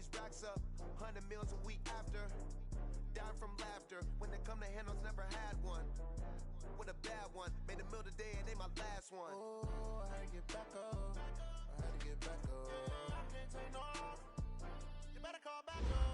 these racks up, 100 meals a week after. Dying from laughter, when they come to handles, never had one. With a bad one, made a meal today and they my last one. Oh, I had to get back up, I had to get back up. I can't take no off, you better call back up.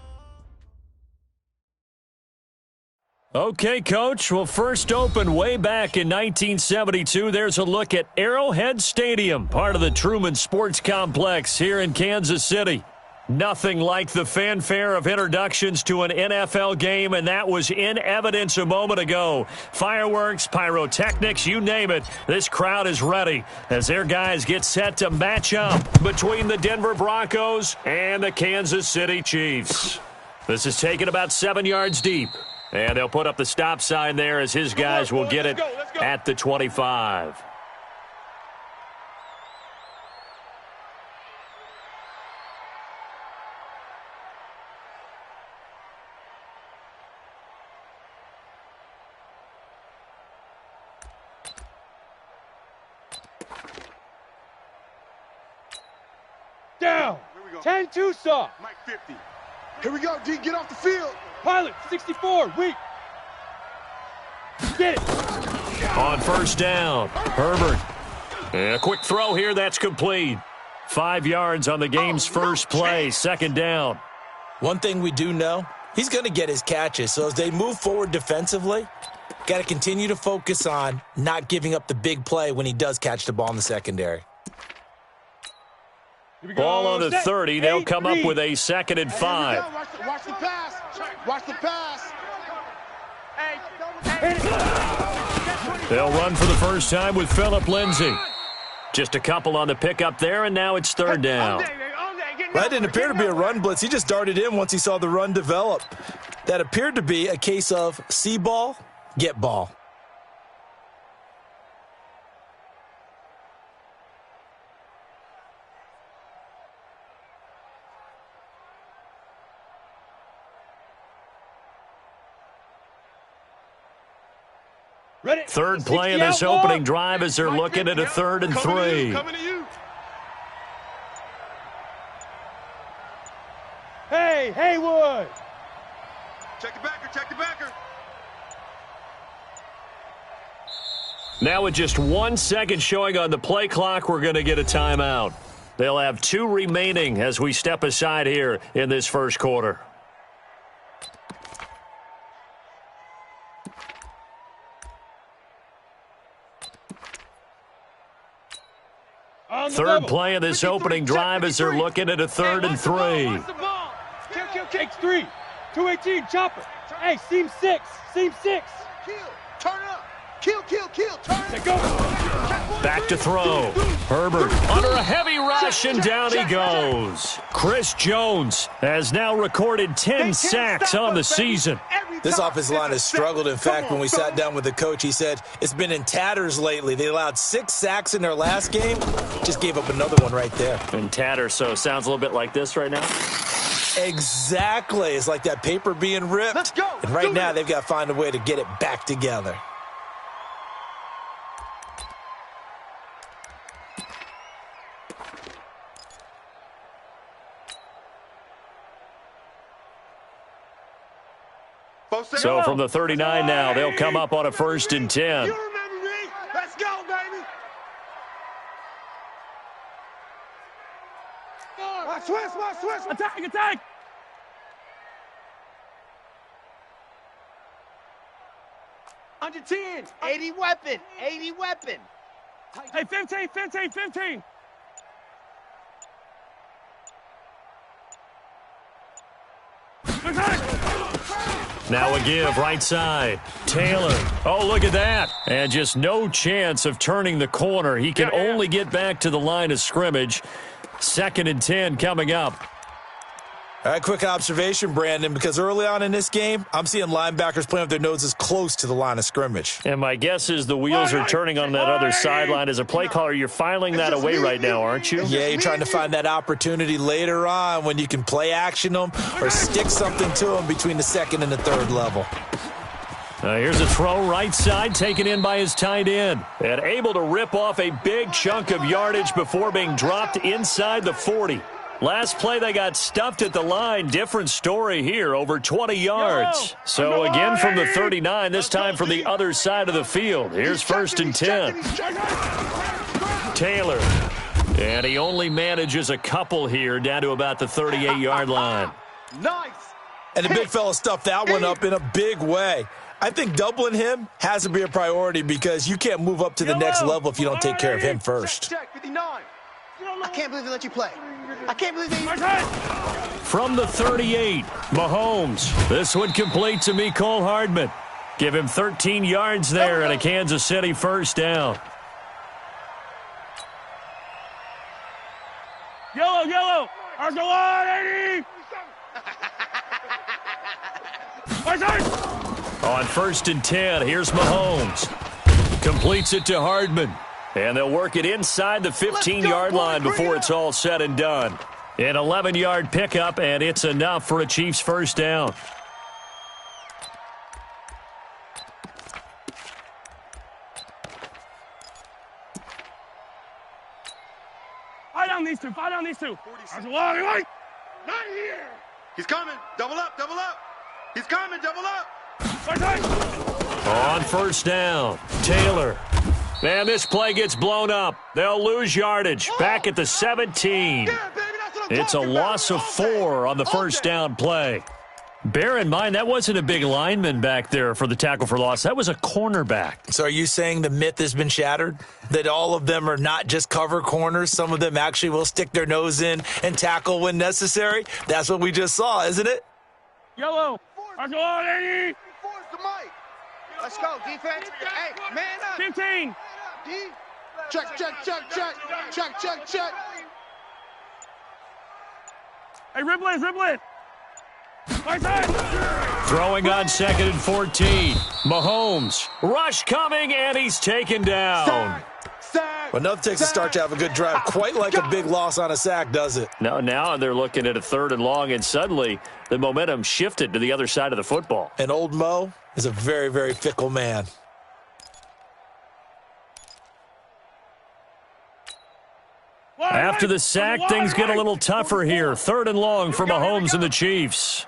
Okay, Coach. Well, first opened way back in 1972. There's a look at Arrowhead Stadium, part of the Truman Sports Complex here in Kansas City. Nothing like the fanfare of introductions to an NFL game, and that was in evidence a moment ago. Fireworks, pyrotechnics, you name it. This crowd is ready as their guys get set to match up between the Denver Broncos and the Kansas City Chiefs. This is taken about 7 yards deep. And they'll put up the stop sign there as his guys will get it at the 25. Down. 10-2 saw. Mike 50. Here we go, D. Get off the field. Pilot, 64, weak. Get it. On first down, Herbert. And a quick throw here, that's complete. 5 yards on the game's first play, second down. One thing we do know, he's going to get his catches. So as they move forward defensively, got to continue to focus on not giving up the big play when he does catch the ball in the secondary. Ball on the 30. They'll come up with a 2nd and 5. Watch the pass. Watch the pass. They'll run for the first time with Phillip Lindsay. Just a couple on the pickup there, and now it's 3rd down. That didn't appear to be a run blitz. He just darted in once he saw the run develop. That appeared to be a case of see ball, get ball. Ready. Third play of this opening drive as they're looking at a 3rd and 3. Coming to you. Hey, Haywood. Check the backer, check the backer. Now with just 1 second showing on the play clock, we're going to get a timeout. They'll have 2 remaining as we step aside here in this first quarter. Third play of this opening drive as they're looking at a 3rd and 3. Takes 3. 218, chopper. Hey, seam 6. Seam 6. Kill. Turn it up. Kill. Turn it. Go. Back to throw. Herbert under a heavy rush, and down he goes. Chris Jones has now recorded 10 sacks on the season. This offensive line has struggled. In fact, when we sat down with the coach, he said it's been in tatters lately. They allowed 6 sacks in their last game. Just gave up another one right there. In tatters, so it sounds a little bit like this right now. Exactly. It's like that paper being ripped. Let's go. And right now, they've got to find a way to get it back together. So from the 39 now, they'll come up on a 1st and 10. You remember me? Let's go, baby. Switch. Attack. Under 10. 80 weapon. Hey, 15. Now a give, right side. Taylor. Oh, look at that. And just no chance of turning the corner. He can only get back to the line of scrimmage. 2nd and 10 coming up. All right, quick observation, Brandon, because early on in this game, I'm seeing linebackers playing with their noses close to the line of scrimmage. And my guess is the wheels are turning on that other sideline. As a play caller, you're filing that away right now, aren't you? Yeah, you're trying to find that opportunity later on when you can play action them or stick something to them between the 2nd and the 3rd level. Here's a throw right side, taken in by his tight end. And able to rip off a big chunk of yardage before being dropped inside the 40. Last play, they got stuffed at the line. Different story here, over 20 yards. So again from the 39, this time from the other side of the field. Here's 1st and 10. Taylor. And he only manages a couple here down to about the 38-yard line. Nice. And the big fella stuffed that one up in a big way. I think doubling him has to be a priority because you can't move up to the next level if you don't take care of him first. Check, 59. I can't believe they let you play. I can't believe they... From the 38, Mahomes. This one complete to Mecole Hardman. Give him 13 yards there and a Kansas City 1st down. Yellow. Arsenal 80. On 1st and 10, here's Mahomes. Completes it to Hardman. And they'll work it inside the 15-yard line before it's all said and done. An 11-yard pickup, and it's enough for a Chiefs 1st down. Fight down these two. Not here. He's coming. Double up. He's coming. Double up. On 1st down, Taylor. Man, this play gets blown up. They'll lose yardage. Back at the 17. It's a loss of 4 on the 1st down play. Bear in mind, that wasn't a big lineman back there for the tackle for loss. That was a cornerback. So are you saying the myth has been shattered? That all of them are not just cover corners? Some of them actually will stick their nose in and tackle when necessary? That's what we just saw, isn't it? Yellow. Arsenal 80. Force the mic. Let's go, defense. Hey, man up. 15. D. Check. Hey, ribble it. Right side. Throwing on 2nd and 14. Mahomes. Rush coming, and he's taken down. Well, nothing takes a start to have a good drive. Quite like a big loss on a sack, does it? Now they're looking at a 3rd and long, and suddenly the momentum shifted to the other side of the football. And old Mo is a very, very fickle man. After the sack, things get a little tougher here. 3rd and long for Mahomes and the Chiefs.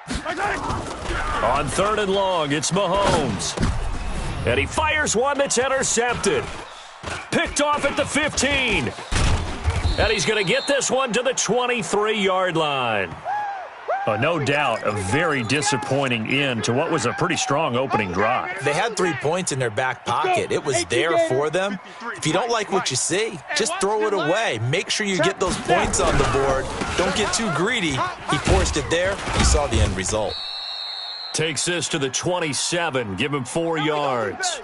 On 3rd and long, it's Mahomes. And he fires one that's intercepted. Picked off at the 15. And he's going to get this one to the 23-yard line. No doubt, a very disappointing end to what was a pretty strong opening drive. They had 3 points in their back pocket. It was there for them. If you don't like what you see, just throw it away. Make sure you get those points on the board. Don't get too greedy. He forced it there. You saw the end result. Takes this to the 27. Give him 4 yards.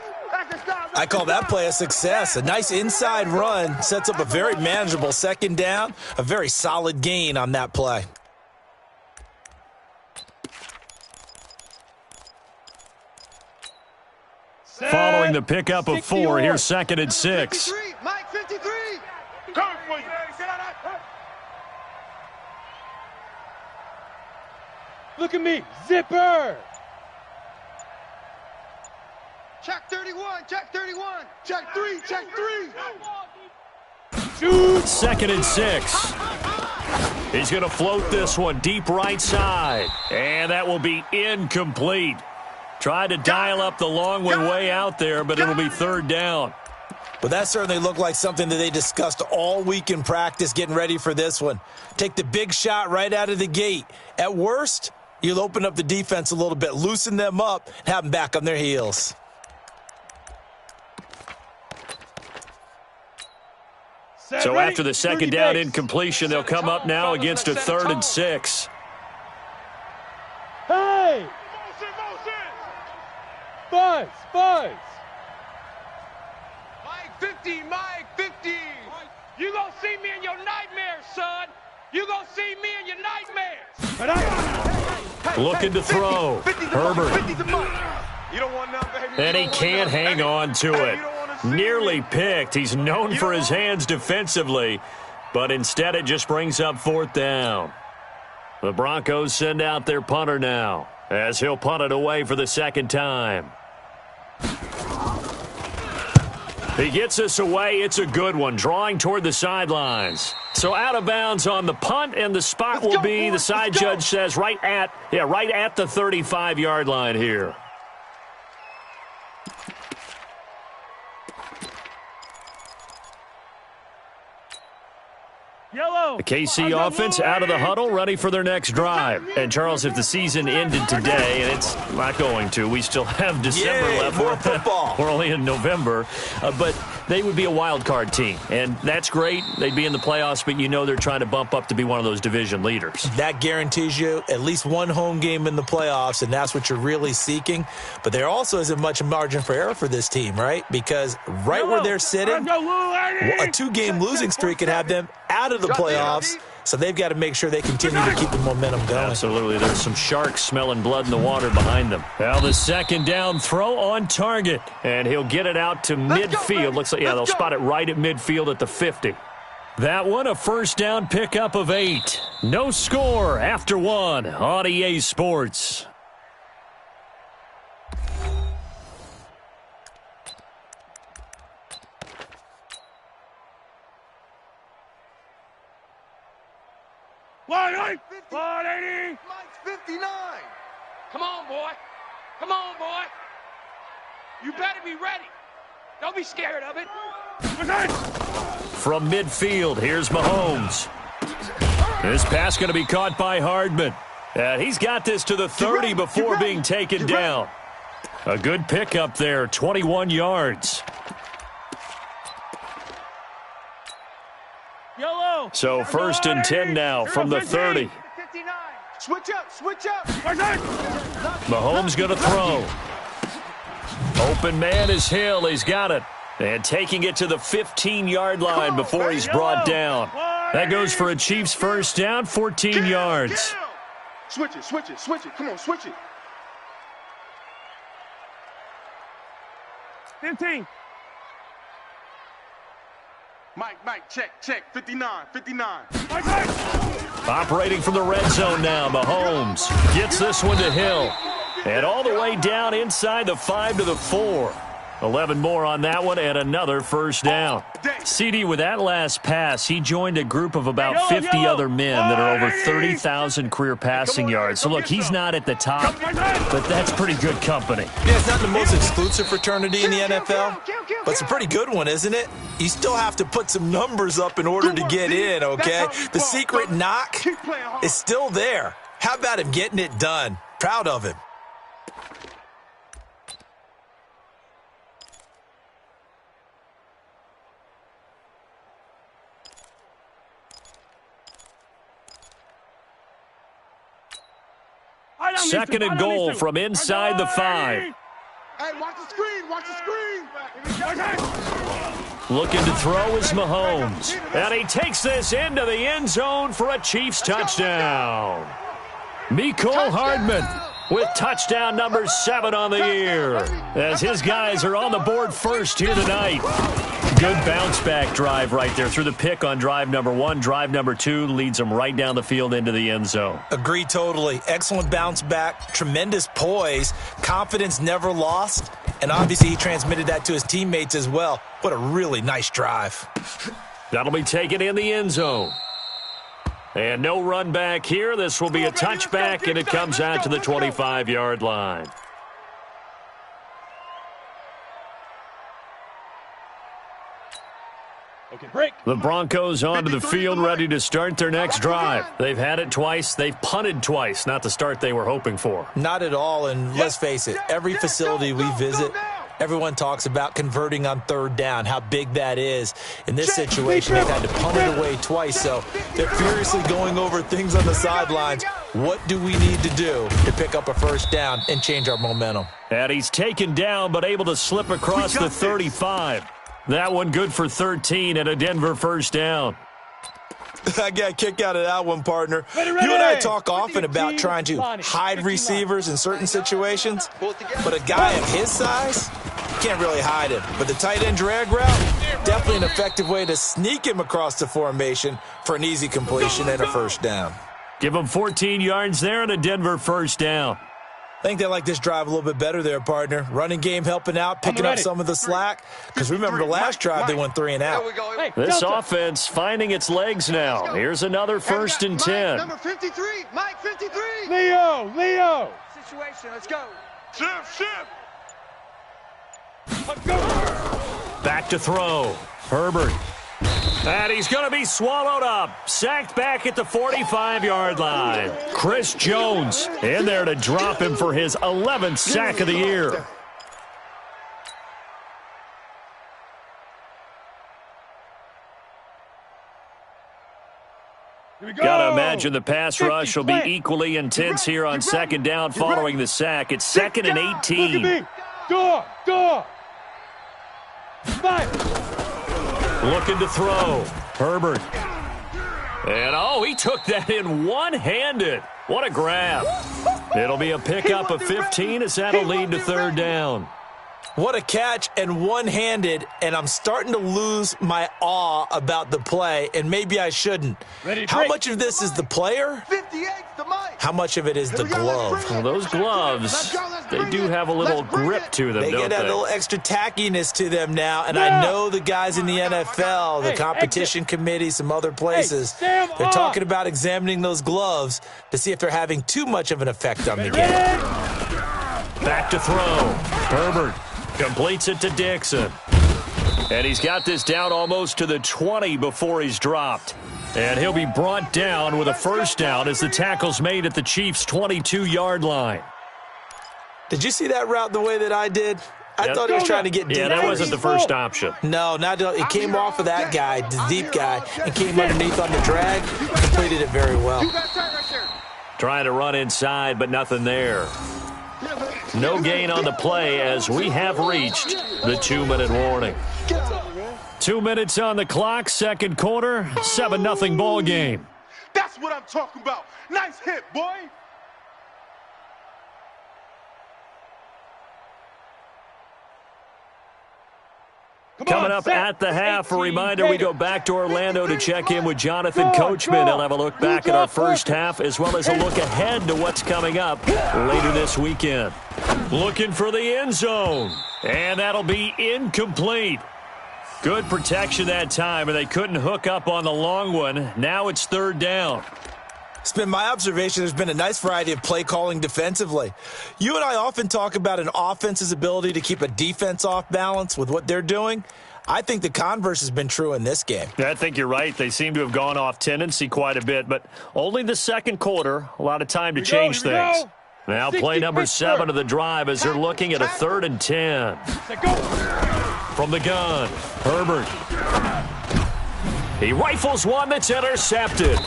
I call that play a success. A nice inside run sets up a very manageable 2nd down. A very solid gain on that play. Following the pickup of 4, here's 2nd and 6. Mike 53. Coming for you. Look at me. Zipper. Check 31. Check 3. Shoot. 2nd and 6. He's going to float this one deep right side. And that will be incomplete. Tried to dial up the long one way out there, but it'll be 3rd down. But that certainly looked like something that they discussed all week in practice getting ready for this one. Take the big shot right out of the gate. At worst, you'll open up the defense a little bit, loosen them up, and have them back on their heels. So after the 2nd down incompletion, they'll come up now against a 3rd and 6. Hey! Buzz! Mike 50. You gonna see me in your nightmares, son. You gonna see me in your nightmares. Looking to throw. Herbert. You don't want none, baby. And he can't hang on to it. Nearly picked. He's known for his hands defensively, but instead it just brings up 4th down. The Broncos send out their punter now, as he'll punt it away for the 2nd time. He gets us away. It's a good one, drawing toward the sidelines. So out of bounds on the punt, and the spot will be, the side judge says, right at the 35-yard line here. The KC offense out of the huddle, ready for their next drive. And, Charles, if the season ended today, and it's not going to, we still have December left. More football. We're only in November. But they would be a wild card team, and that's great. They'd be in the playoffs, but you know they're trying to bump up to be one of those division leaders. That guarantees you at least one home game in the playoffs, and that's what you're really seeking. But there also isn't much margin for error for this team, right? Because right where they're sitting, a two-game losing streak could have them out of the playoffs, so they've got to make sure they continue to keep the momentum going. Absolutely. There's some sharks smelling blood in the water behind them. Now the second down throw on target, and he'll get it out to midfield. Looks like, they'll spot it right at midfield at the 50. That one, a first down pickup of 8. No score after 1 on EA Sports. Mike's 59. Come on, boy. Come on, boy. You better be ready. Don't be scared of it. From midfield, here's Mahomes. This pass going to be caught by Hardman. And he's got this to the 30 before being taken down. A good pickup there, 21 yards. So first and 10 now from the 30. Switch up. Mahomes going to throw. Open man is Hill. He's got it. And taking it to the 15-yard line before he's brought down. That goes for a Chiefs first down, 14 yards. Switch it. Come on, switch it. 15. Mike, check. 59. Operating from the red zone now, Mahomes gets this one to Hill. And all the way down inside the 5 to the 4. 11 more on that one, and another first down. CD, with that last pass, he joined a group of about 50 other men that are over 30,000 career passing yards. So, look, he's not at the top, but that's pretty good company. Yeah, it's not the most exclusive fraternity in the NFL, but it's a pretty good one, isn't it? You still have to put some numbers up in order to get in, okay? The secret knock is still there. How about him getting it done? Proud of him. Second and goal from inside the 5. Hey, watch the screen. Looking to throw is Mahomes. And he takes this into the end zone for a Chiefs touchdown. Mecole Hardman with touchdown number 7 on the year, as his guys are on the board first here tonight. Good bounce-back drive right there through the pick on drive number 1. Drive number 2 leads them right down the field into the end zone. Agree totally. Excellent bounce-back, tremendous poise, confidence never lost, and obviously he transmitted that to his teammates as well. What a really nice drive. That'll be taken in the end zone. And no run back here. This will be a touchback, and it comes out to the 25-yard line. The Broncos onto the field, ready to start their next drive. They've had it twice. They've punted twice. Not the start they were hoping for. Not at all, and let's face it, every facility we visit, everyone talks about converting on third down, how big that is. In this situation, they've had to punt it away twice, so they're furiously going over things on the sidelines. What do we need to do to pick up a first down and change our momentum? And he's taken down, but able to slip across the 35. That one good for 13 and a Denver first down. I got a kick out of that one, partner. You and I talk often about trying to hide receivers in certain situations, but a guy of his size, can't really hide him. But the tight end drag route, definitely an effective way to sneak him across the formation for an easy completion and a first down. Give him 14 yards there and a Denver first down. I think they like this drive a little bit better there, partner. Running game helping out, picking up some of the slack. Because remember, the last drive, they went 3 and out. Hey, This offense finding its legs now. Here's another 1st and 10. Number 53, Mike 53. Leo. Situation, let's go. Shift. Let's go. Back to throw. Herbert. And he's going to be swallowed up. Sacked back at the 45-yard line. Chris Jones in there to drop him for his 11th sack of the year. Here we go. Gotta imagine the pass rush will be equally intense here on 2nd down following the sack. It's 2nd and 18. Look at me. Door. 5. Looking to throw. Herbert. And, he took that in one-handed. What a grab. It'll be a pickup of 15 as that'll lead to 3rd down. What a catch and one-handed, and I'm starting to lose my awe about the play, and maybe I shouldn't. How much of this is the player? 58, the Mike. How much of it is the glove? Well, those gloves, they do have a little grip to them, They don't get a they? little extra tackiness to them now, and I know the guys in the NFL, the competition committee, some other places, they're talking about examining those gloves to see if they're having too much of an effect on the game. Back to throw. Herbert completes it to Dixon. And he's got this down almost to the 20 before he's dropped. And he'll be brought down with a 1st down as the tackle's made at the Chiefs' 22-yard line. Did you see that route the way that I did? I thought he was trying to get deep. Yeah, that wasn't the first option. No, it came off of that guy, the deep guy, and came underneath on the drag. Completed it very well. Trying to run inside, but nothing there. No gain on the play as we have reached the 2-minute warning. 2 minutes on the clock, 2nd quarter, 7-0 ball game. That's what I'm talking about. Nice hit, boy. Coming up at the half, a reminder we go back to Orlando to check in with Jonathan Coachman. He'll have a look back at our first half as well as a look ahead to what's coming up later this weekend. Looking for the end zone, and that'll be incomplete. Good protection that time, and they couldn't hook up on the long one. Now it's 3rd down. It's been my observation there's been a nice variety of play calling defensively. You and I often talk about an offense's ability to keep a defense off balance with what they're doing. I think the converse has been true in this game. I think you're right. They seem to have gone off tendency quite a bit, but only the 2nd quarter. A lot of time to change things. Now play number 7 of the drive as they're looking at a 3rd and 10. From the gun, Herbert. He rifles one that's intercepted.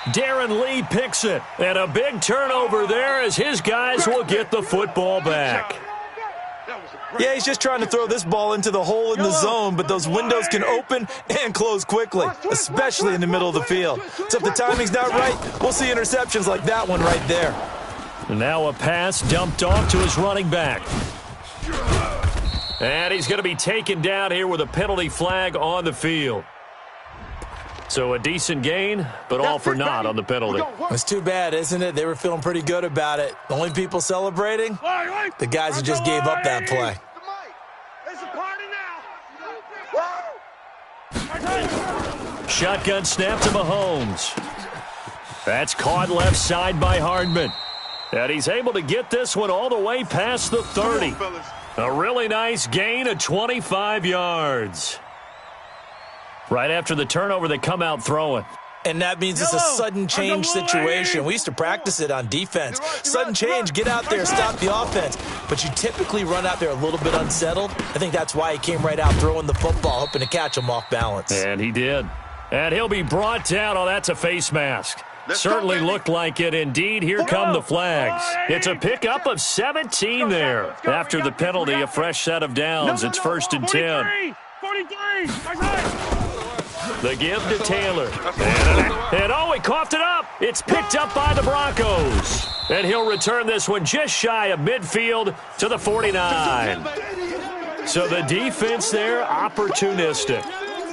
Darren Lee picks it, and a big turnover there as his guys will get the football back. Yeah, he's just trying to throw this ball into the hole in the zone, but those windows can open and close quickly, especially in the middle of the field. So if the timing's not right, we'll see interceptions like that one right there. And now a pass dumped off to his running back. And he's going to be taken down here with a penalty flag on the field. So a decent gain, but all for naught on the penalty. It's too bad, isn't it? They were feeling pretty good about it. The only people celebrating, the guys who just gave up that play. It's a party now. Shotgun snap to Mahomes. That's caught left side by Hardman. And he's able to get this one all the way past the 30. A really nice gain of 25 yards. Right after the turnover, they come out throwing. And that means it's a sudden change situation. We used to practice it on defense. Sudden change, get out there, stop the offense. But you typically run out there a little bit unsettled. I think that's why he came right out throwing the football, hoping to catch him off balance. And he did. And he'll be brought down. Oh, that's a face mask. Certainly looked like it. Indeed, here come the flags. It's a pickup of 17 there. After the penalty, a fresh set of downs. It's 1st and 10. 43. The give to Taylor. And he coughed it up. It's picked up by the Broncos. And he'll return this one just shy of midfield to the 49. So the defense there, opportunistic.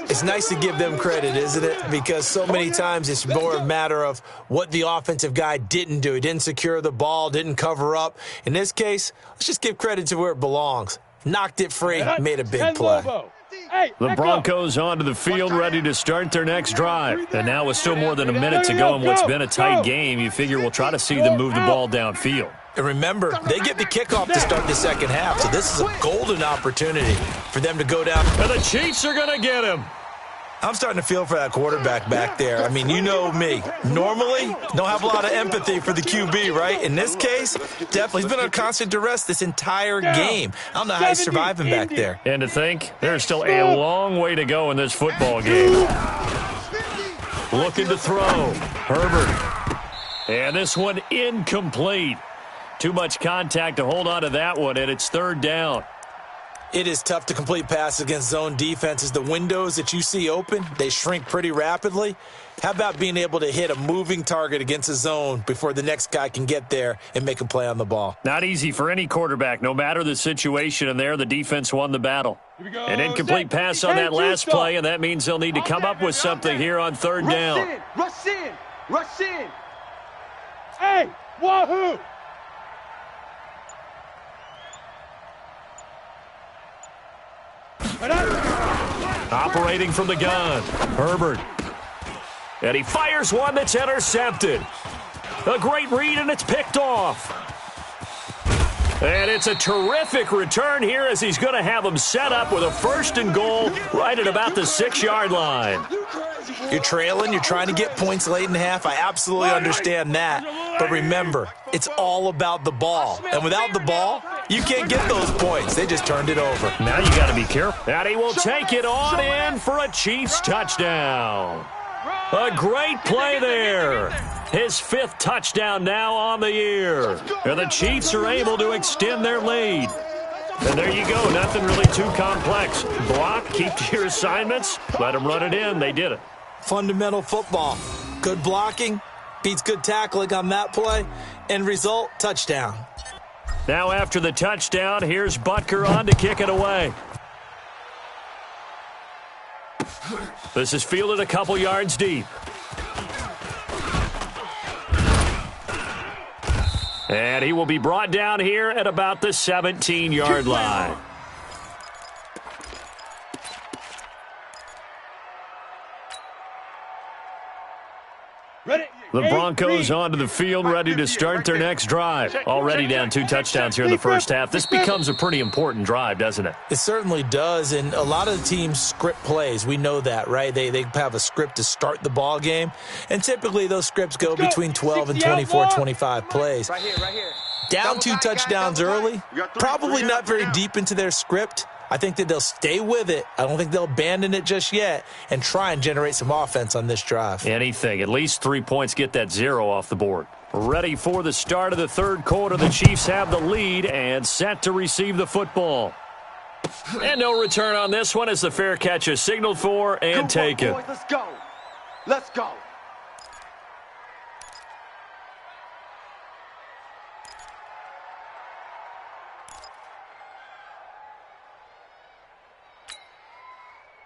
It's nice to give them credit, isn't it? Because so many times it's more a matter of what the offensive guy didn't do. He didn't secure the ball, didn't cover up. In this case, let's just give credit to where it belongs. Knocked it free, made a big play. The Broncos onto the field, ready to start their next drive. And now with still more than a minute to go in what's been a tight game, you figure we'll try to see them move the ball downfield. And remember, they get the kickoff to start the second half, so this is a golden opportunity for them to go down. And the Chiefs are going to get him. I'm starting to feel for that quarterback back there. I mean, you know me. Normally, don't have a lot of empathy for the QB, right? In this case, definitely. He's been on constant duress this entire game. I don't know how he's surviving back there. And to think, there's still a long way to go in this football game. Looking to throw. Herbert. And this one incomplete. Too much contact to hold on to that one, and it's third down. It is tough to complete passes against zone defenses. The windows that you see open, they shrink pretty rapidly. How about being able to hit a moving target against a zone before the next guy can get there and make a play on the ball? Not easy for any quarterback, no matter the situation, and there the defense won the battle. An incomplete pass on that last play, and that means they'll need to come up with something here on third down. Rush in! Rush in! Hey, wahoo! Operating from the gun, Herbert. And he fires one that's intercepted. A great read, and it's picked off. And it's a terrific return here as he's going to have them set up with a 1st and goal right at about the 6-yard line. You're trailing. You're trying to get points late in the half. I absolutely understand that. But remember, it's all about the ball. And without the ball, you can't get those points. They just turned it over. Now you got to be careful. And he will take it on in for a Chiefs touchdown. A great play there. His 5th touchdown now on the year. And the Chiefs are able to extend their lead. And there you go. Nothing really too complex. Block, keep to your assignments, let them run it in. They did it. Fundamental football. Good blocking beats good tackling on that play. End result, touchdown. Now after the touchdown, here's Butker on to kick it away. This is fielded a couple yards deep. And he will be brought down here at about the 17-yard line. The Broncos onto the field, ready to start their next drive. Already down 2 touchdowns here in the first half. This becomes a pretty important drive, doesn't it? It certainly does, and a lot of the teams script plays. We know that, right? They have a script to start the ball game, and typically those scripts go between 12 and 24, 25 plays. Right here. Down 2 touchdowns early, probably not very deep into their script. I think that they'll stay with it. I don't think they'll abandon it just yet and try and generate some offense on this drive. Anything. At least 3 points, get that 0 off the board. Ready for the start of the third quarter. The Chiefs have the lead and set to receive the football. And no return on this one as the fair catch is signaled for and taken. Boys, let's go. Let's go.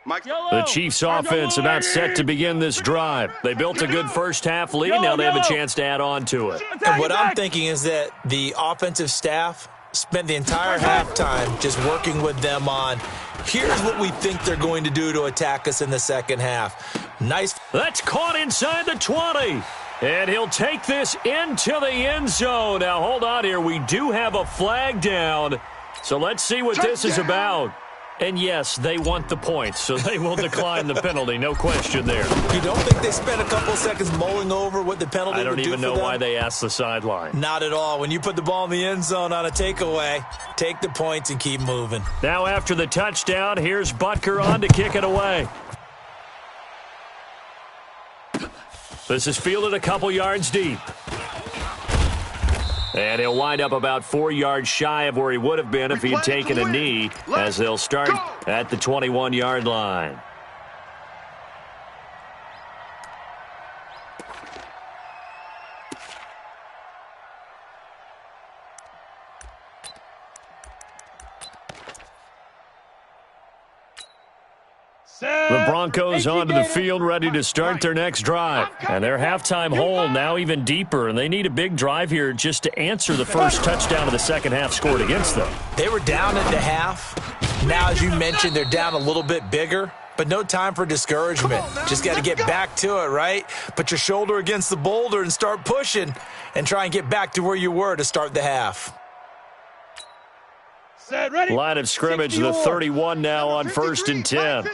The Chiefs offense about set to begin this drive. They built a good first half lead. Now they have a chance to add on to it. And what I'm thinking is that the offensive staff spent the entire halftime just working with them on, here's what we think they're going to do to attack us in the second half. Nice. That's caught inside the 20. And he'll take this into the end zone. Now, hold on here. We do have a flag down. So let's see what this is about. And, yes, they want the points, so they will decline the penalty. No question there. You don't think they spent a couple seconds mulling over what the penalty would do for them? I don't even know why they asked the sideline. Not at all. When you put the ball in the end zone on a takeaway, take the points and keep moving. Now after the touchdown, here's Butker on to kick it away. This is fielded a couple yards deep. And he'll wind up about 4 yards shy of where he would have been if he'd taken a knee, as they'll start at the 21-yard line. The the Broncos onto the field, ready to start their next drive. And their halftime hole now even deeper, and they need a big drive here just to answer the first touchdown of the second half scored against them. They were down at the half. Now, as you mentioned, they're down a little bit bigger, but no time for discouragement. Just got to get back to it, right? Put your shoulder against the boulder and start pushing and try and get back to where you were to start the half. Line of scrimmage, the 31 now on 1st and 10.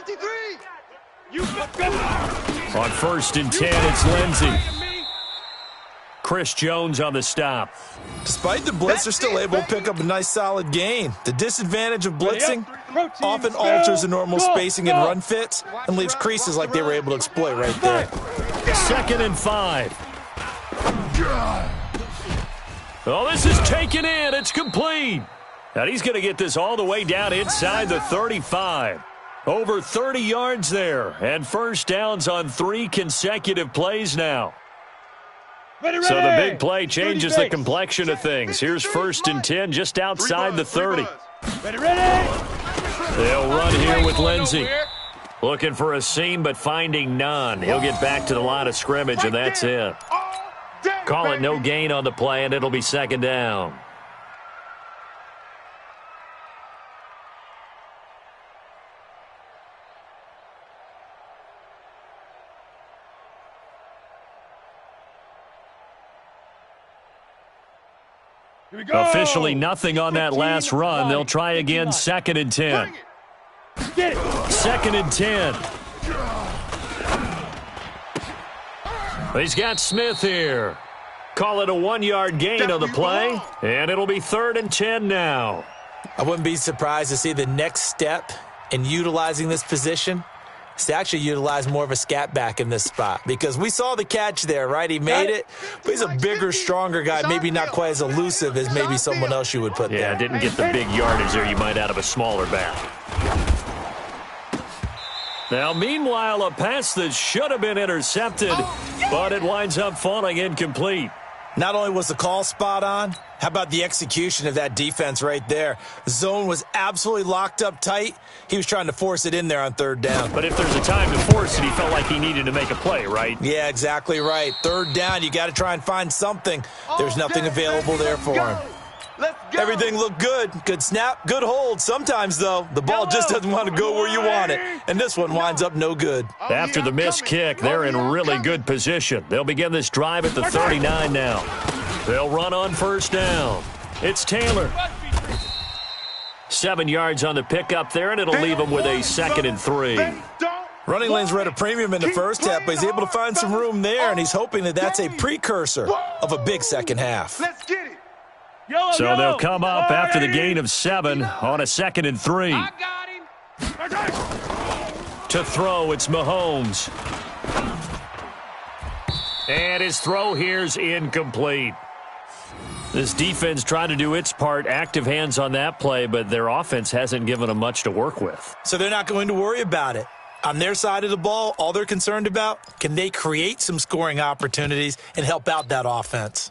On 1st and 10, it's Lindsey. Chris Jones on the stop. Despite the blitz, they're still able to pick up a nice solid gain. The disadvantage of blitzing often alters the normal spacing and run fits and leaves creases like they were able to exploit right there. 2nd and 5. Oh, this is taken in. It's complete. And he's going to get this all the way down inside the 35. Over 30 yards there. And first downs on 3 consecutive plays now. So the big play changes the complexion of things. Here's 1st and 10 just outside the 30. They'll run here with Lindsey. Looking for a seam, but finding none. He'll get back to the line of scrimmage, and that's it. Call it no gain on the play, and it'll be 2nd down. Officially nothing on that last run. They'll try again, 2nd and 10. 2nd and 10. He's got Smith here. Call it a 1-yard gain on the play, and it'll be 3rd and 10 now. I wouldn't be surprised to see the next step in utilizing this position is to actually utilize more of a scat back in this spot, because we saw the catch there, right? He made it, but he's a bigger, stronger guy, maybe not quite as elusive as maybe someone else you would put there. Yeah, didn't get the big yardage there you might out of a smaller back. Now, meanwhile, a pass that should have been intercepted, but it winds up falling incomplete. Not only was the call spot on, how about the execution of that defense right there? The zone was absolutely locked up tight. He was trying to force it in there on 3rd down. But if there's a time to force it, he felt like he needed to make a play, right? Yeah, exactly right. 3rd down, you got to try and find something. There's nothing available there for him. Everything looked good. Good snap, good hold. Sometimes, though, the ball just doesn't want to go where you want it. And this one winds up no good. After the missed kick, they're in really good position. They'll begin this drive at the 39 now. They'll run on 1st down. It's Taylor. 7 yards on the pickup there, and it'll leave them with a 2nd and 3. Running lanes were at a premium in the first half, but he's able to find some room there, and he's hoping that that's a precursor of a big second half. Let's get it. So they'll come up after the gain of 7 on a 2nd and 3. I got him. To throw, it's Mahomes. And his throw here's incomplete. This defense trying to do its part, active hands on that play, but their offense hasn't given them much to work with. So they're not going to worry about it. On their side of the ball, all they're concerned about, can they create some scoring opportunities and help out that offense?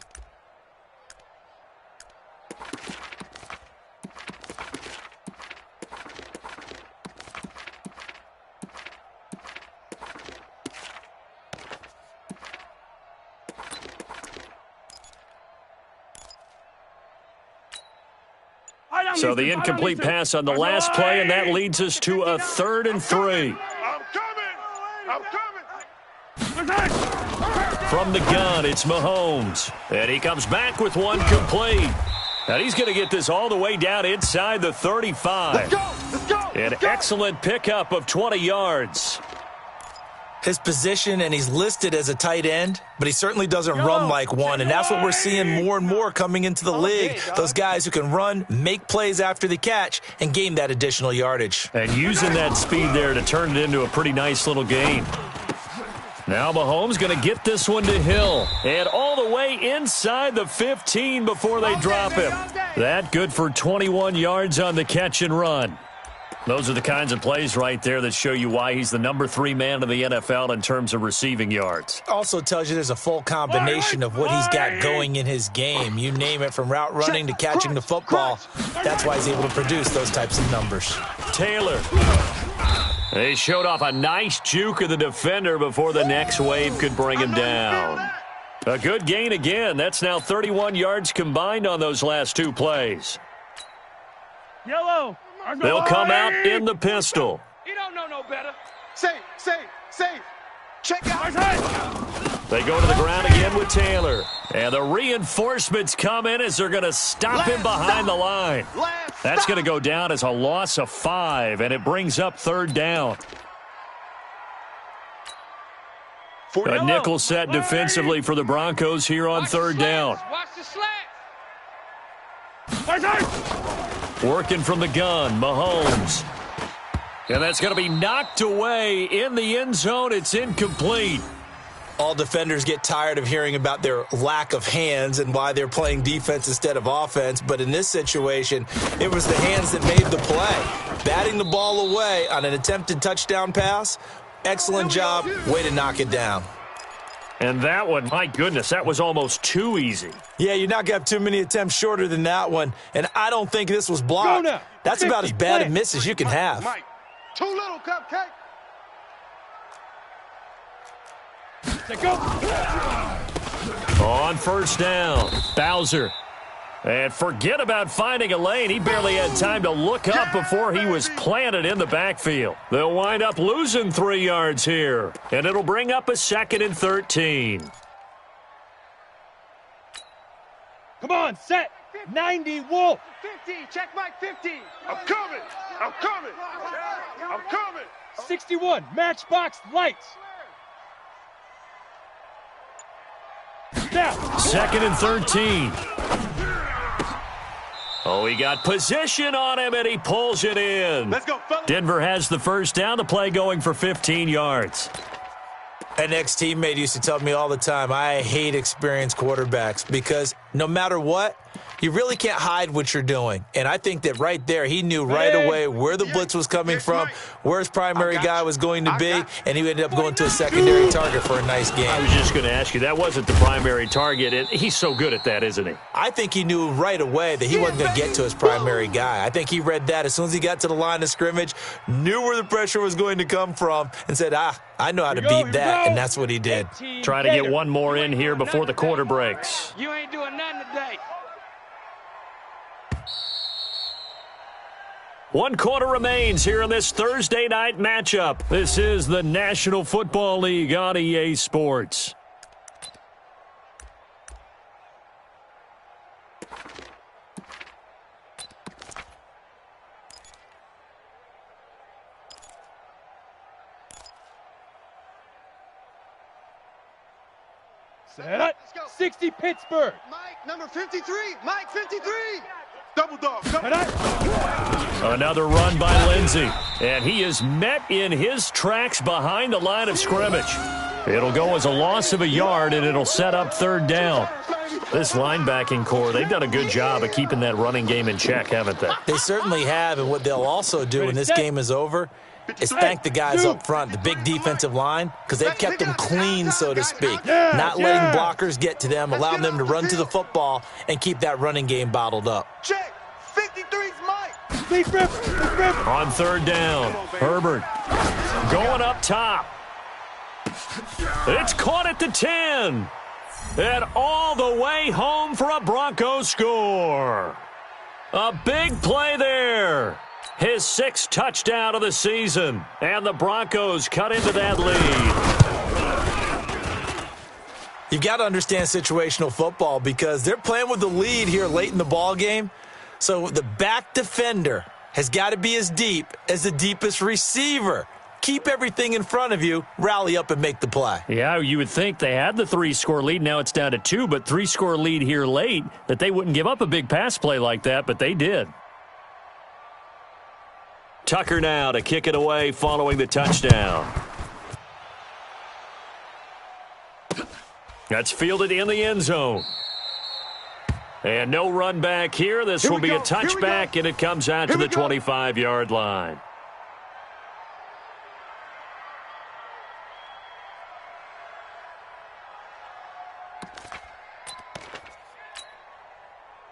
So the incomplete pass on the last play, and that leads us to a 3rd and 3. I'm coming. From the gun, it's Mahomes. And he comes back with one complete. And he's going to get this all the way down inside the 35. Let's go. An excellent pickup of 20 yards. His position, and he's listed as a tight end, but he certainly doesn't run like one, and that's what we're seeing more and more coming into the league. Those guys who can run, make plays after the catch, and gain that additional yardage. And using that speed there to turn it into a pretty nice little gain. Now Mahomes going to get this one to Hill. And all the way inside the 15 before they drop him. That good for 21 yards on the catch and run. Those are the kinds of plays right there that show you why he's the number 3 man in the NFL in terms of receiving yards. Also tells you there's a full combination of what he's got going in his game. You name it, from route running to catching the football. That's why he's able to produce those types of numbers. Taylor. They showed off a nice juke of the defender before the next wave could bring him down. A good gain again. That's now 31 yards combined on those last two plays. Yellow. They'll come out in the pistol. You don't know no better. Safe. Check out. They go to the ground again with Taylor. And the reinforcements come in as they're going to stop him behind the line. That's going to go down as a loss of 5, and it brings up third down. A nickel set defensively for the Broncos here on third down. Watch the slant. Working from the gun, Mahomes. And that's going to be knocked away in the end zone. It's incomplete. All defenders get tired of hearing about their lack of hands and why they're playing defense instead of offense. But in this situation, it was the hands that made the play. Batting the ball away on an attempted touchdown pass, excellent job. Way to knock it down. And that one, my goodness, that was almost too easy. Yeah, you're not going to have too many attempts shorter than that one. And I don't think this was blocked. That's about as bad a miss as you can have. Mike, too little, cupcake. Go. On first down, Bowser. And forget about finding a lane. He barely had time to look up before he was planted in the backfield. They'll wind up losing 3 yards here. And it'll bring up a 2nd and 13. Come on, set. 90, Wolf. 50, check Mike 50. I'm coming. 61, matchbox lights. Now. 2nd and 13. Oh, he got position on him, and he pulls it in. Let's go, fellas. Denver has the first down. The play going for 15 yards. An ex-teammate used to tell me all the time, I hate experienced quarterbacks because no matter what, you really can't hide what you're doing. And I think that right there, he knew right away where the blitz was coming from, where his primary guy was going to be, and he ended up going to a secondary target for a nice game. I was just going to ask you, that wasn't the primary target. And he's so good at that, isn't he? I think he knew right away that he wasn't going to get to his primary guy. I think he read that as soon as he got to the line of scrimmage, knew where the pressure was going to come from, and said, I know how to beat that, and that's what he did. Try to get one more in here before the quarter breaks. You ain't doing nothing today. 1 quarter remains here in this Thursday night matchup. This is the National Football League on EA Sports. Set. 60, Pittsburgh. Mike, number 53. Mike, 53. Double dog. Another run by Lindsey, and he is met in his tracks behind the line of scrimmage. It'll go as a loss of a yard, and it'll set up third down. This linebacking core, they've done a good job of keeping that running game in check, haven't they? They certainly have, and what they'll also do when this game is over is thank the guys up front, the big defensive line, because they've kept them clean, so to speak. Not letting blockers get to them, allowing them to run to the football and keep that running game bottled up. Check. 53's Mike. On third down, Herbert going up top. It's caught at the 10. And all the way home for a Broncos score. A big play there. His 6th touchdown of the season. And the Broncos cut into that lead. You've got to understand situational football because they're playing with the lead here late in the ball game. So the back defender has got to be as deep as the deepest receiver. Keep everything in front of you, rally up and make the play. Yeah, you would think they had the 3-score lead. Now it's down to 2, but 3-score lead here late, that they wouldn't give up a big pass play like that, but they did. Tucker now to kick it away following the touchdown. That's fielded in the end zone. And no run back here. This will be a touchback, and it comes out to the 25-yard line.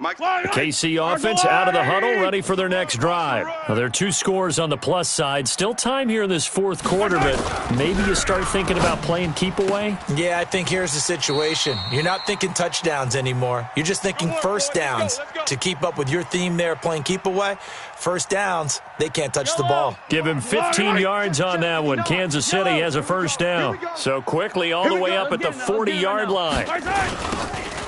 The KC offense out of the huddle, ready for their next drive. Well, there are 2 scores on the plus side. Still time here in this fourth quarter, but maybe you start thinking about playing keep away? Yeah, I think here's the situation. You're not thinking touchdowns anymore. You're just thinking first downs. To keep up with your theme there, playing keep away, first downs, they can't touch the ball. Give him 15 yards on that one. Kansas City has a first down. So quickly all the way up at the 40-yard line.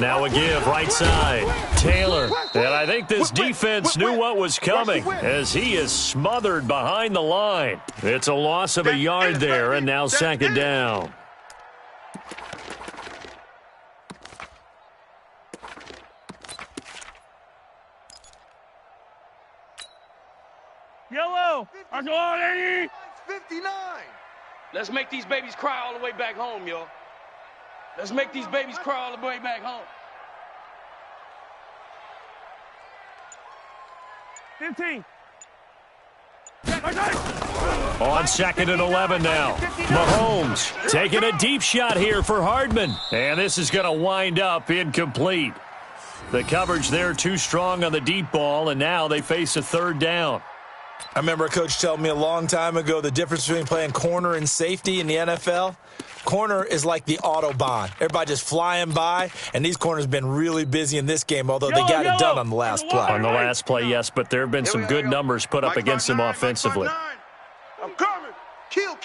Now a give, right side. Taylor. And I think this defense knew what was coming as he is smothered behind the line. It's a loss of a yard there, and now second down. Yellow. 59. Let's make these babies cry all the way back home, yo. Let's make these babies cry all the way back home. 15. On second and 11 now. Mahomes taking a deep shot here for Hardman. And this is going to wind up incomplete. The coverage there too strong on the deep ball, and now they face a third down. I remember a coach telling me a long time ago the difference between playing corner and safety in the NFL. Corner is like the Autobahn. Everybody just flying by, and these corners have been really busy in this game, although they got it done on the last play. On the last play, yes, but there have been some good numbers put up against them offensively. I'm coming. Kill.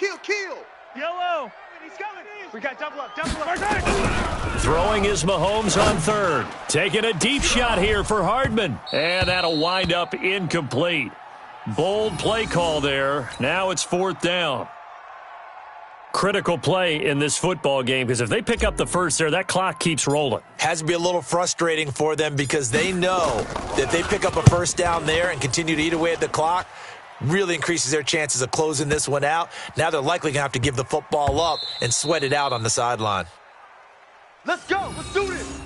Yellow. He's coming. We got double up. Throwing is Mahomes on third. Taking a deep shot here for Hardman. And that'll wind up incomplete. Bold play call there. Now it's fourth down. Critical play in this football game because if they pick up the first there, that clock keeps rolling. Has to be a little frustrating for them because they know that if they pick up a first down there and continue to eat away at the clock, really increases their chances of closing this one out. Now they're likely going to have to give the football up and sweat it out on the sideline. Let's go. Let's do this.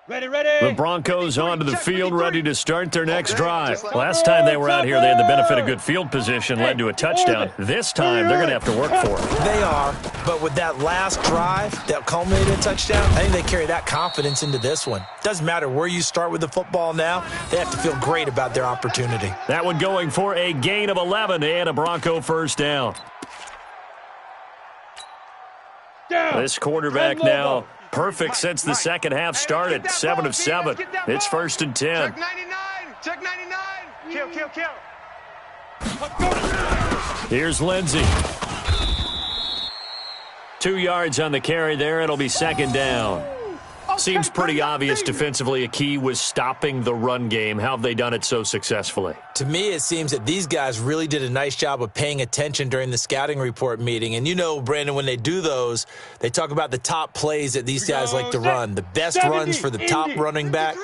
The Broncos onto the field, ready to start their next drive. Last time they were out here, they had the benefit of good field position, led to a touchdown. This time, they're going to have to work for it. They are, but with that last drive that culminated in a touchdown, I think they carry that confidence into this one. Doesn't matter where you start with the football now, they have to feel great about their opportunity. That one going for a gain of 11 and a Bronco first down. This quarterback now perfect since the second half started. 7 of 7. It's first and 10. Check 99. Kill. Here's Lindsey. 2 yards on the carry there. It'll be second down. Seems pretty obvious defensively a key was stopping the run game. How have they done it so successfully? To me, it seems that these guys really did a nice job of paying attention during the scouting report meeting. And you know, Brandon, when they do those, they talk about the top plays that these guys like to run. The best runs for the top running back,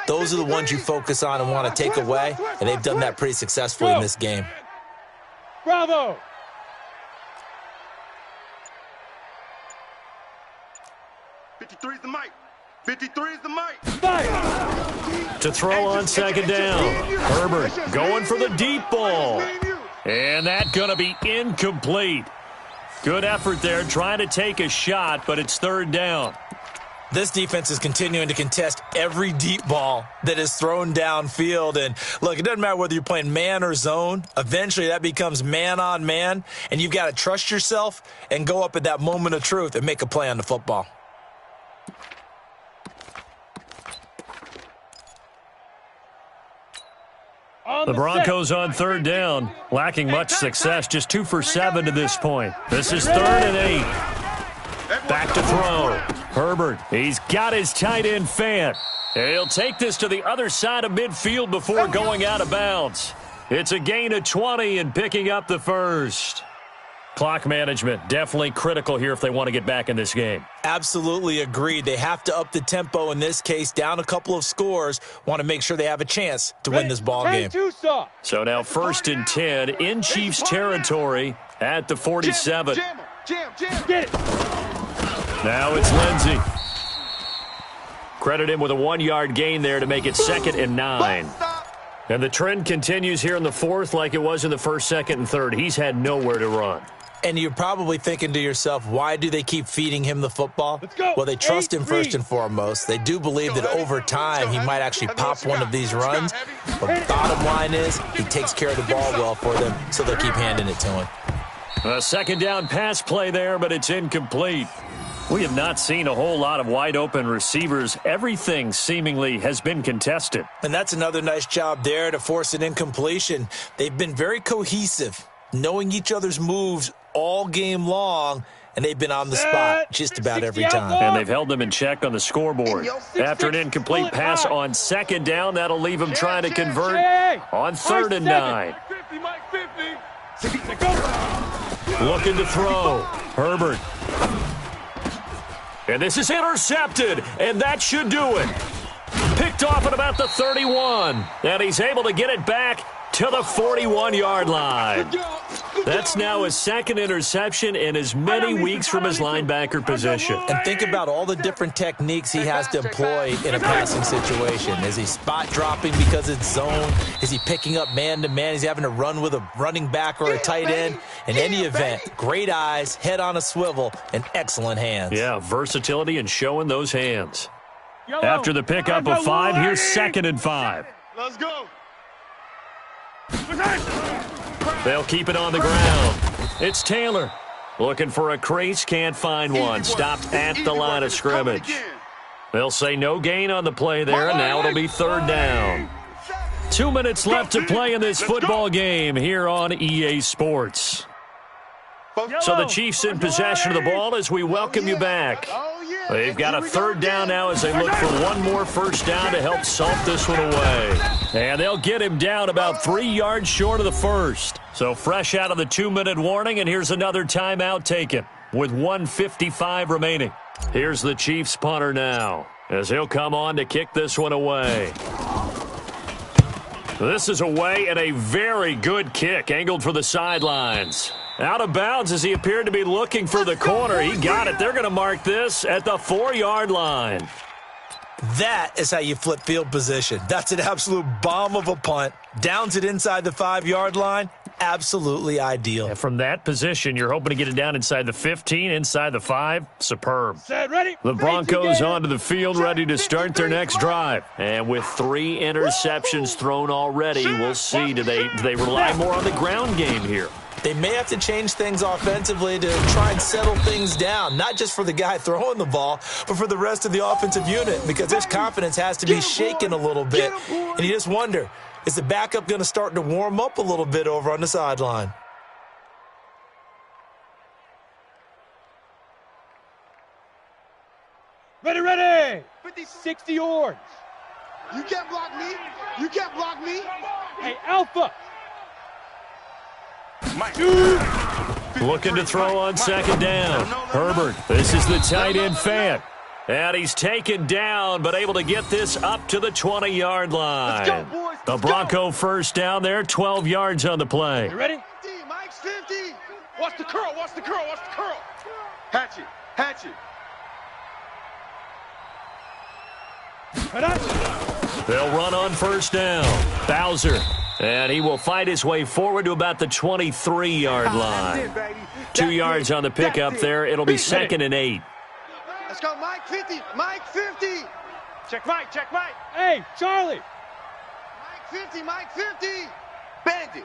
those are the ones you focus on and want to take away. And they've done that pretty successfully in this game. Bravo. '53's the mic. 53 is the mic. To throw on second down. Herbert going for the deep ball. And that's going to be incomplete. Good effort there trying to take a shot, but it's third down. This defense is continuing to contest every deep ball that is thrown downfield. And, look, it doesn't matter whether you're playing man or zone. Eventually that becomes man on man, and you've got to trust yourself and go up at that moment of truth and make a play on the football. The Broncos on third down, lacking much success, just 2 for 7 to this point. This is 3rd and 8. Back to throw. Herbert, he's got his tight end fan. He'll take this to the other side of midfield before going out of bounds. It's a gain of 20 and picking up the first. Clock management, definitely critical here if they want to get back in this game. Absolutely agreed. They have to up the tempo in this case, down a couple of scores, want to make sure they have a chance to win this ball game. So now 1st and 10 in Chiefs territory at the 47. Get it. Now it's Lindsey. Credit him with a 1-yard gain there to make it 2nd and 9. And the trend continues here in the 4th like it was in the 1st, 2nd, and 3rd. He's had nowhere to run. And you're probably thinking to yourself, why do they keep feeding him the football? Well, they trust him first and foremost. They do believe that over time he might actually pop one of these runs. But bottom line is he takes care of the ball well for them, so they'll keep handing it to him. A 2nd down pass play there, but it's incomplete. We have not seen a whole lot of wide-open receivers. Everything seemingly has been contested. And that's another nice job there to force an incompletion. They've been very cohesive, knowing each other's moves all game long, and they've been on the spot just about every time. And they've held them in check on the scoreboard. After an incomplete pass on 2nd down, that'll leave them trying to convert on 3rd and 9. Looking to throw. Herbert. And this is intercepted, and that should do it. Picked off at about the 31, and he's able to get it back to the 41-yard line. That's now his 2nd interception in as many weeks from his linebacker position. And think about all the different techniques he has to employ in a passing situation. Is he spot dropping because it's zone? Is he picking up man-to-man? Is he having to run with a running back or a tight end? In any event, great eyes, head on a swivel, and excellent hands. Yeah, versatility and showing those hands. After the pickup of 5, here's 2nd and 5. Let's go. They'll keep it on the ground. It's Taylor. Looking for a crease, can't find one. Stopped at the line of scrimmage. They'll say no gain on the play there, and now it'll be 3rd down. 2 minutes left to play in this football game here on EA Sports. So the Chiefs in possession of the ball as we welcome you back. They've got a 3rd down now as they look for one more 1st down to help salt this one away. And they'll get him down about 3 yards short of the 1st. So fresh out of the 2-minute warning, and here's another timeout taken with 1:55 remaining. Here's the Chiefs punter now as he'll come on to kick this one away. This is away and a very good kick angled for the sidelines. Out of bounds as he appeared to be looking for the corner. He got it. They're going to mark this at the 4-yard line. That is how you flip field position. That's an absolute bomb of a punt. Downs it inside the 5-yard line. Absolutely ideal. And from that position, you're hoping to get it down inside the 15, inside the 5. Superb. Set, ready? The Broncos onto the field, ready to start their next drive. And with 3 interceptions thrown already, we'll see. Do they rely more on the ground game here? They may have to change things offensively to try and settle things down, not just for the guy throwing the ball, but for the rest of the offensive unit, because his confidence has to be shaken a little bit. And you just wonder, is the backup going to start to warm up a little bit over on the sideline? Ready, ready. 60 yards. You can't block me. You can't block me. Hey, Alpha. Looking to throw on 2nd down. Herbert, this is the tight end fan. And he's taken down, but able to get this up to the 20-yard line. The Bronco 1st down there, 12 yards on the play. You ready? Mike's 50. Watch the curl, watch the curl, watch the curl. Hatch it, hatch it. They'll run on 1st down. Bowser. And he will fight his way forward to about the 23-yard line. 2 yards on the pickup there. It'll be 2nd and 8. Let's go, Mike 50. Mike 50. Check Mike, check Mike. Hey, Charlie. Mike 50, Mike 50. Bandit.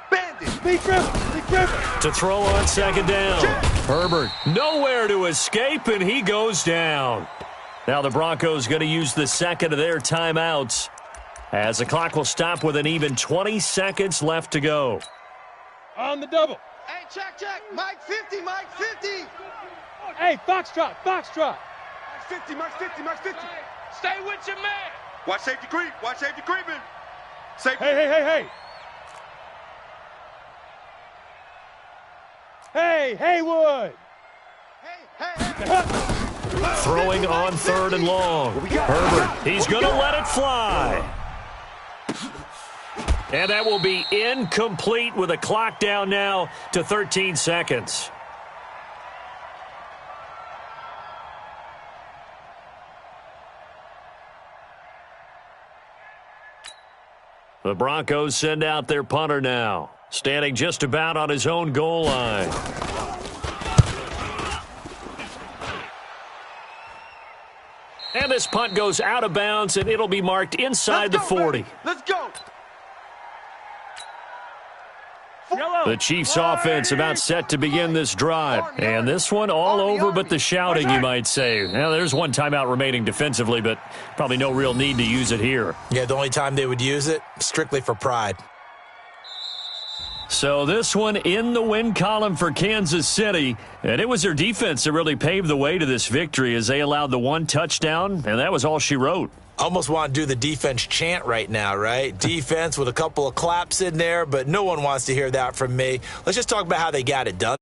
Bandit. Big Griffin. To throw on 2nd down. Herbert nowhere to escape, and he goes down. Now the Broncos going to use the 2nd of their timeouts, as the clock will stop with an even 20 seconds left to go. On the double. Hey, check. Mike 50, Mike 50. Hey, Foxtrot. Mike 50, Mike 50, Mike 50. Stay with your man. Watch safety creep, watch safety creeping. Safety. Hey. Hey, Haywood. Hey. Throwing on 3rd and long. Herbert, he's going to let it fly. And that will be incomplete with a clock down now to 13 seconds. The Broncos send out their punter now, standing just about on his own goal line. And this punt goes out of bounds, and it'll be marked inside the 40. Baby. Let's go. The Chiefs offense about set to begin this drive. And this one all over but the shouting, you might say. Now, there's one timeout remaining defensively, but probably no real need to use it here. Yeah, the only time they would use it, strictly for pride. So this one in the win column for Kansas City. And it was their defense that really paved the way to this victory as they allowed the one touchdown, and that was all she wrote. Almost want to do the defense chant right now, right? Defense with a couple of claps in there, but no one wants to hear that from me. Let's just talk about how they got it done.